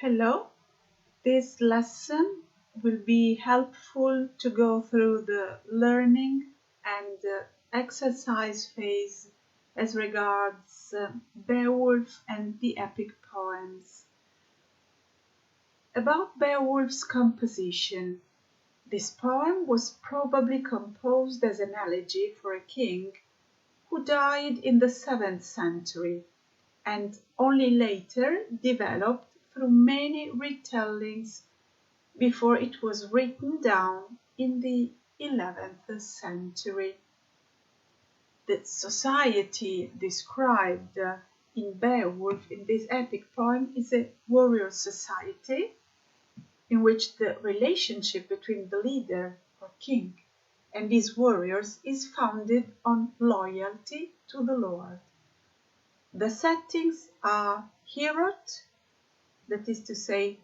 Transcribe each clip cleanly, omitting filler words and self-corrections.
Hello, this lesson will be helpful to go through the learning and exercise phase as regards Beowulf and the epic poems. About Beowulf's composition, this poem was probably composed as an elegy for a king who died in the 7th century and only later developed through many retellings before it was written down in the 11th century. The society described in Beowulf in this epic poem is a warrior society in which the relationship between the leader or king and his warriors is founded on loyalty to the Lord. The settings are Herod, that is to say,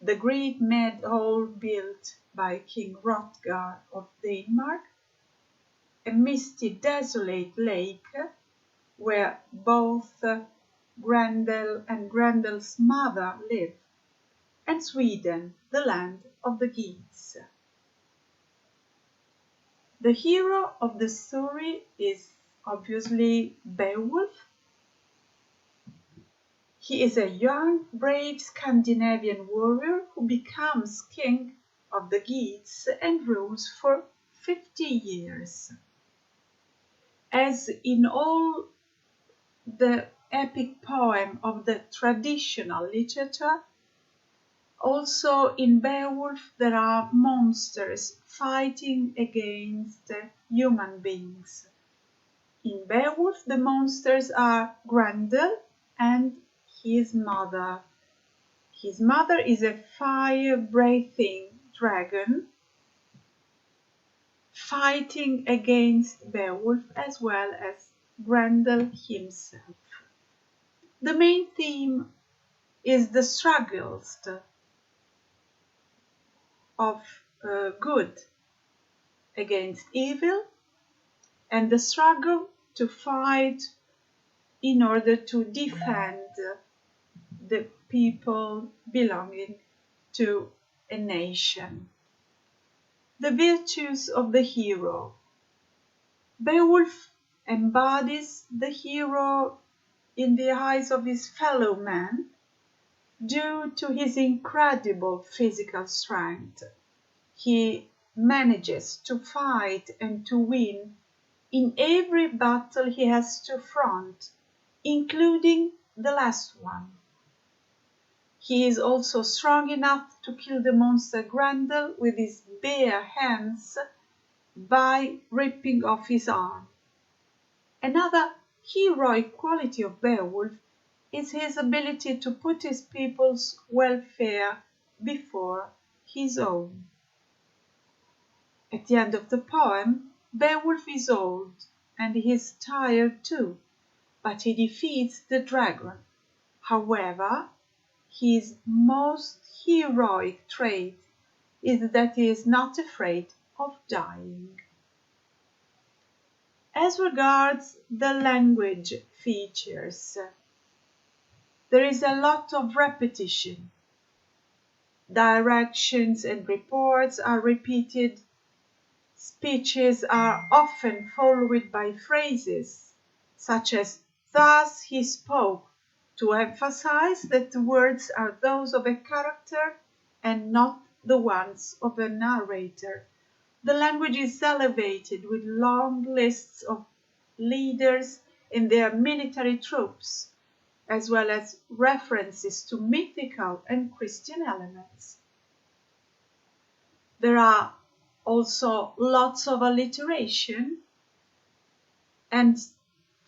the great mad hall built by King Hrothgar of Denmark, a misty, desolate lake where both Grendel and Grendel's mother live, and Sweden, the land of the Geats. The hero of the story is obviously Beowulf. He is a young, brave Scandinavian warrior who becomes king of the Geats and rules for 50 years. As in all the epic poem of the traditional literature, also in Beowulf there are monsters fighting against human beings. In Beowulf the monsters are Grendel and his mother. His mother is a fire-breathing dragon fighting against Beowulf as well as Grendel himself. The main theme is the struggles of good against evil and the struggle to fight in order to defend the people belonging to a nation. The virtues of the hero. Beowulf embodies the hero in the eyes of his fellow men due to his incredible physical strength. He manages to fight and to win in every battle he has to front, including the last one. He is also strong enough to kill the monster Grendel with his bare hands by ripping off his arm. Another heroic quality of Beowulf is his ability to put his people's welfare before his own. At the end of the poem, Beowulf is old and he is tired too, but he defeats the dragon. However, his most heroic trait is that he is not afraid of dying. As regards the language features, there is a lot of repetition. Directions and reports are repeated. Speeches are often followed by phrases such as "thus he spoke," to emphasize that the words are those of a character and not the ones of a narrator. The language is elevated with long lists of leaders and their military troops, as well as references to mythical and Christian elements. There are also lots of alliteration and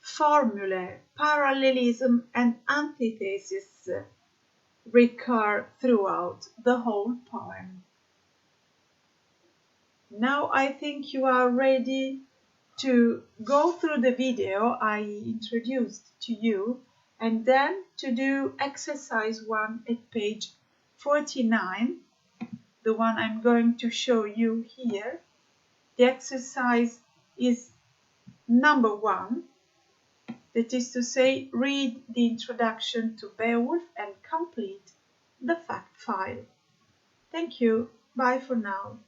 formulae, parallelism and antithesis recur throughout the whole poem. Now I think you are ready to go through the video I introduced to you and then to do exercise 1 at page 49, the one I'm going to show you here. The exercise is number 1, that is to say, read the introduction to Beowulf and complete the file. Thank you. Bye for now.